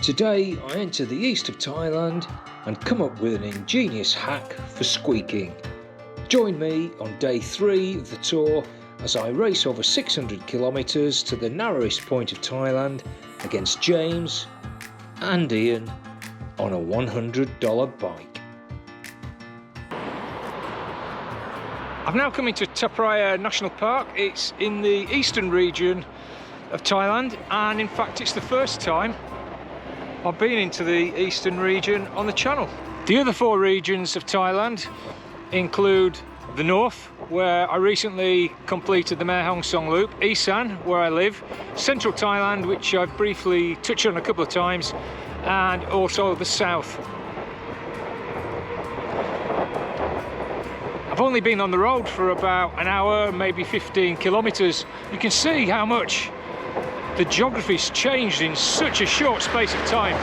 Today I enter the east of Thailand and come up with an ingenious hack for squeaking. Join me on day 3 of the tour as I race over 600 kilometres to the narrowest point of Thailand against James and Ian on a $100 bike. I've now come into Ta Praya National Park. It's in the eastern region of Thailand, and in fact it's the first time I've been into the eastern region on the channel. The other 4 regions of Thailand include the north, where I recently completed the Mae Hong Son Loop, Isan, where I live, central Thailand, which I've briefly touched on a couple of times, and also the south. I've only been on the road for about an hour, maybe 15 kilometres. You can see how much the geography's changed in such a short space of time.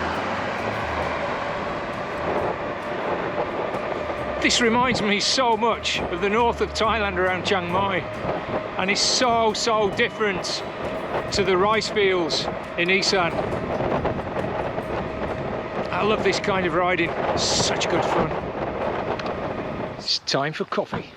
This reminds me so much of the north of Thailand around Chiang Mai, and it's so different to the rice fields in Isan. I love this kind of riding, such good fun. It's time for coffee.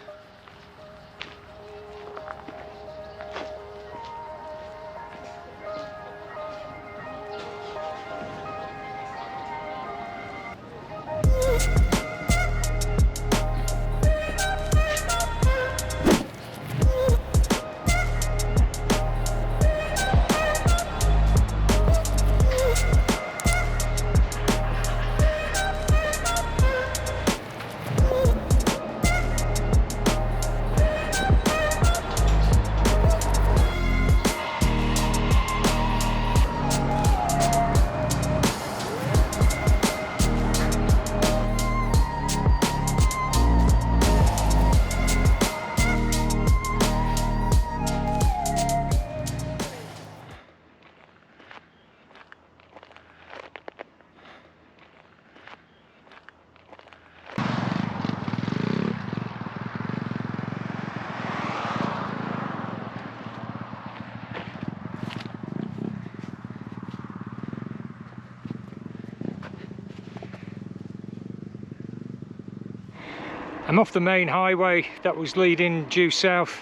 I'm off the main highway that was leading due south.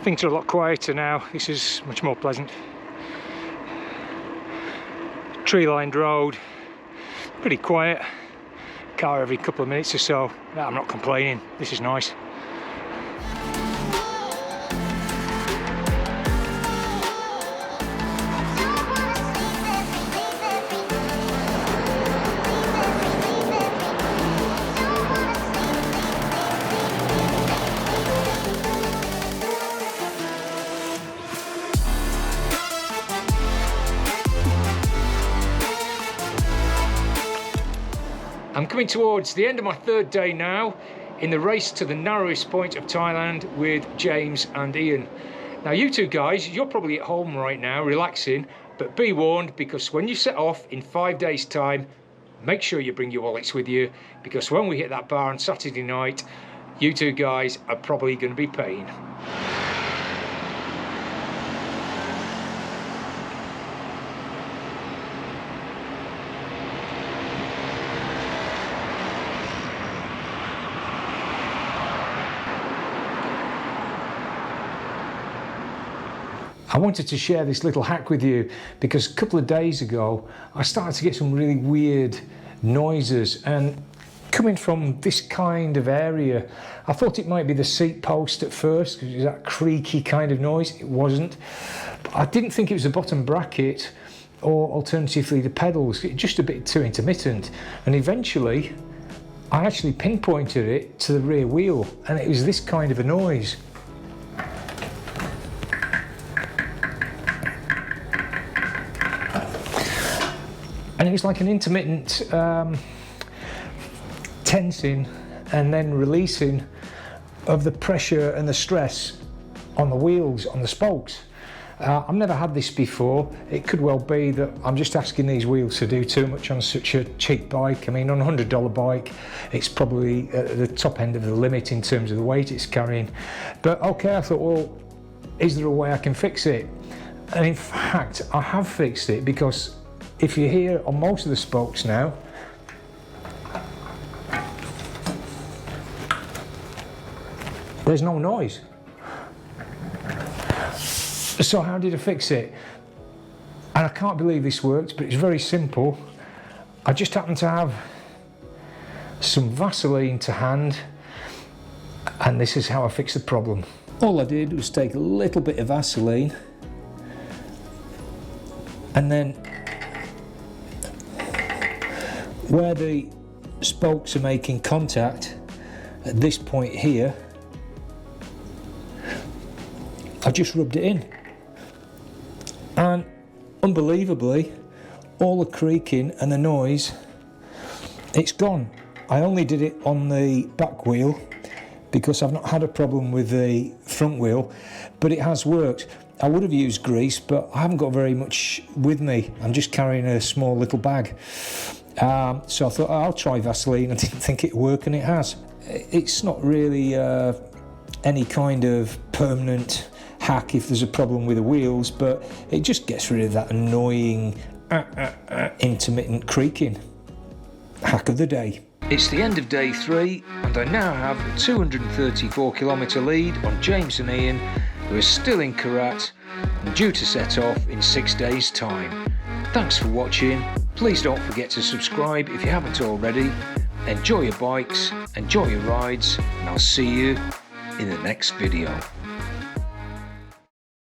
Things are a lot quieter now. This is much more pleasant. Tree-lined road, pretty quiet. Car every couple of minutes or so. I'm not complaining, this is nice. I'm coming towards the end of my 3rd day now in the race to the narrowest point of Thailand with James and Ian. Now you two guys, you're probably at home right now relaxing, but be warned, because when you set off in 5 days time, make sure you bring your wallets with you, because when we hit that bar on Saturday night, you two guys are probably going to be paying. I wanted to share this little hack with you because a couple of days ago I started to get some really weird noises, and coming from this kind of area I thought it might be the seat post at first because it was that creaky kind of noise. It wasn't. But I didn't think it was the bottom bracket or alternatively the pedals. It was just a bit too intermittent, and eventually I actually pinpointed it to the rear wheel and it was this kind of a noise. And it was like an intermittent tensing and then releasing of the pressure and the stress on the wheels, on the spokes. I've never had this before. It could well be that I'm just asking these wheels to do too much on such a cheap bike. I mean, on a $100 bike, it's probably at the top end of the limit in terms of the weight it's carrying. But okay, I thought, well, is there a way I can fix it? And in fact, I have fixed it, because if you're here on most of the spokes now, there's no noise. So how did I fix it? And I can't believe this worked, but it's very simple. I just happen to have some Vaseline to hand, and this is how I fixed the problem. All I did was take a little bit of Vaseline, and then where the spokes are making contact at this point here, I just rubbed it in, and unbelievably all the creaking and the noise, it's gone. I only did it on the back wheel because I've not had a problem with the front wheel, but it has worked. I would have used grease, but I haven't got very much with me. I'm just carrying a small little bag. So I thought, I'll try Vaseline. I didn't think it'd work, and it has. It's not really any kind of permanent hack if there's a problem with the wheels, but it just gets rid of that annoying intermittent creaking. Hack of the day. It's the end of day 3, and I now have a 234 kilometre lead on James and Ian, who are still in Korat and due to set off in 6 days' time. Thanks for watching. Please don't forget to subscribe if you haven't already. Enjoy your bikes, enjoy your rides, and I'll see you in the next video.